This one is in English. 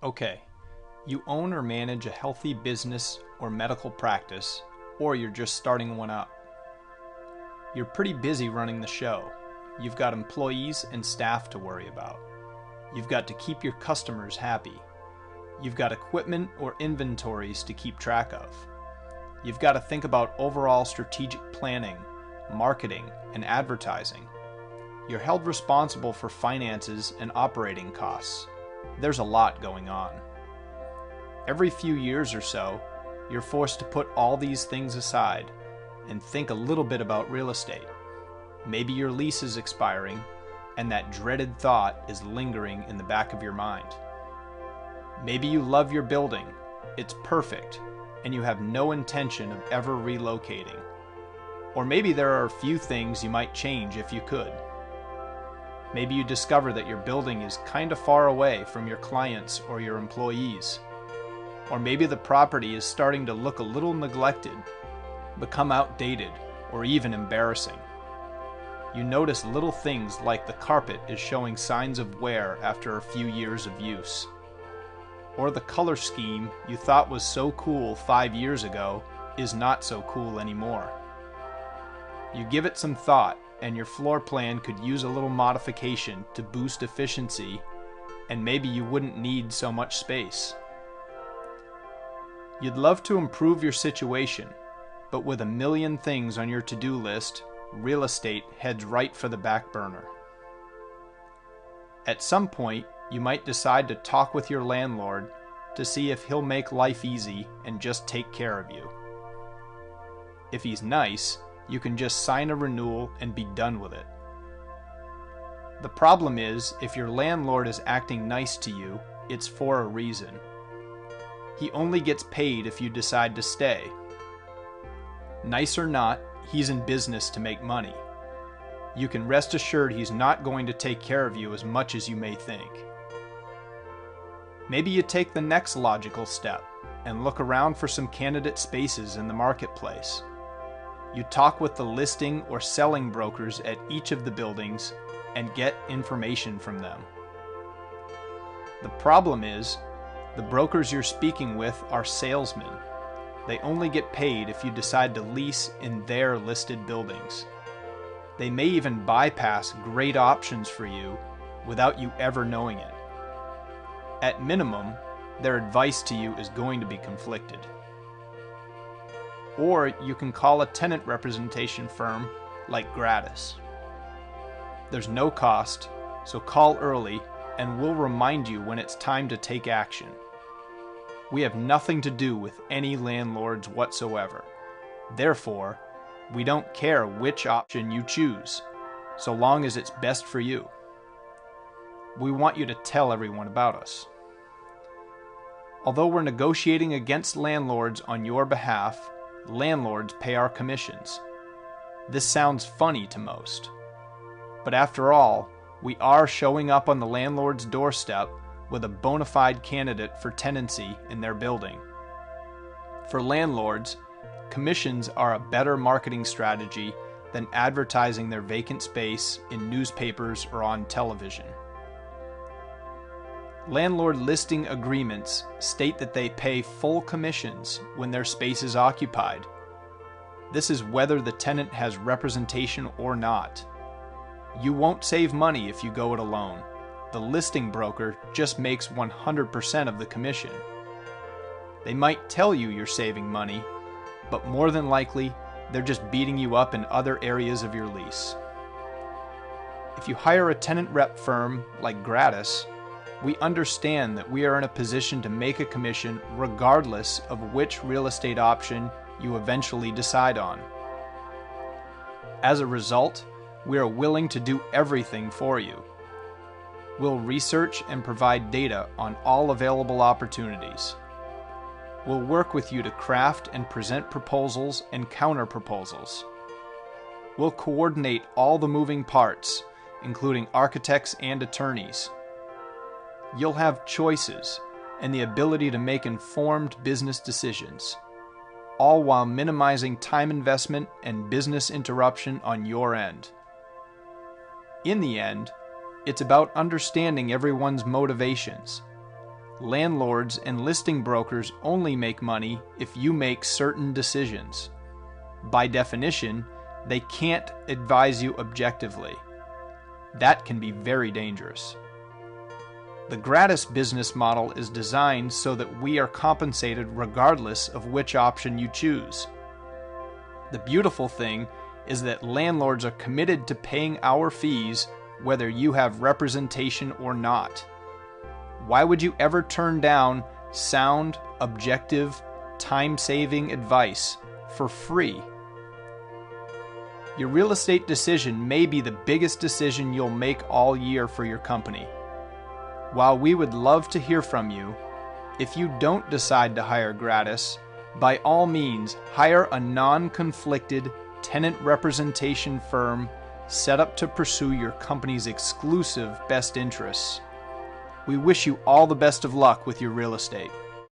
Okay, you own or manage a healthy business or medical practice, or you're just starting one up. You're pretty busy running the show. You've got employees and staff to worry about. You've got to keep your customers happy. You've got equipment or inventories to keep track of. You've got to think about overall strategic planning, marketing, and advertising. You're held responsible for finances and operating costs. There's a lot going on. Every few years or so, you're forced to put all these things aside and think a little bit about real estate. Maybe your lease is expiring, and that dreaded thought is lingering in the back of your mind. Maybe you love your building, it's perfect, and you have no intention of ever relocating. Or maybe there are a few things you might change if you could. Maybe you discover that your building is kind of far away from your clients or your employees. Or maybe the property is starting to look a little neglected, become outdated, or even embarrassing. You notice little things like the carpet is showing signs of wear after a few years of use. Or the color scheme you thought was so cool 5 years ago is not so cool anymore. You give it some thought, and your floor plan could use a little modification to boost efficiency, and maybe you wouldn't need so much space. You'd love to improve your situation, but with a million things on your to-do list, real estate heads right for the back burner. At some point, you might decide to talk with your landlord to see if he'll make life easy and just take care of you. If he's nice, you can just sign a renewal and be done with it. The problem is, if your landlord is acting nice to you, it's for a reason. He only gets paid if you decide to stay. Nice or not, he's in business to make money. You can rest assured he's not going to take care of you as much as you may think. Maybe you take the next logical step and look around for some candidate spaces in the marketplace. You talk with the listing or selling brokers at each of the buildings and get information from them. The problem is, the brokers you're speaking with are salesmen. They only get paid if you decide to lease in their listed buildings. They may even bypass great options for you without you ever knowing it. At minimum, their advice to you is going to be conflicted. Or you can call a tenant representation firm like Gratis. There's no cost, so call early and we'll remind you when it's time to take action. We have nothing to do with any landlords whatsoever. Therefore, we don't care which option you choose, so long as it's best for you. We want you to tell everyone about us. Although we're negotiating against landlords on your behalf, landlords pay our commissions. This sounds funny to most. But after all, we are showing up on the landlord's doorstep with a bona fide candidate for tenancy in their building. For landlords, commissions are a better marketing strategy than advertising their vacant space in newspapers or on television. Landlord listing agreements state that they pay full commissions when their space is occupied. This is whether the tenant has representation or not. You won't save money if you go it alone. The listing broker just makes 100% of the commission. They might tell you you're saving money, but more than likely, they're just beating you up in other areas of your lease. If you hire a tenant rep firm like Gratis, we understand that we are in a position to make a commission regardless of which real estate option you eventually decide on. As a result, we are willing to do everything for you. We'll research and provide data on all available opportunities. We'll work with you to craft and present proposals and counter-proposals. We'll coordinate all the moving parts, including architects and attorneys. You'll have choices and the ability to make informed business decisions, all while minimizing time investment and business interruption on your end. In the end, it's about understanding everyone's motivations, landlords and listing brokers only make money if you make certain decisions. By definition, they can't advise you objectively. That can be very dangerous. The Gratis business model is designed so that we are compensated regardless of which option you choose. The beautiful thing is that landlords are committed to paying our fees whether you have representation or not. Why would you ever turn down sound, objective, time-saving advice for free? Your real estate decision may be the biggest decision you'll make all year for your company. While we would love to hear from you, if you don't decide to hire Gratis, by all means hire a non-conflicted tenant representation firm set up to pursue your company's exclusive best interests. We wish you all the best of luck with your real estate.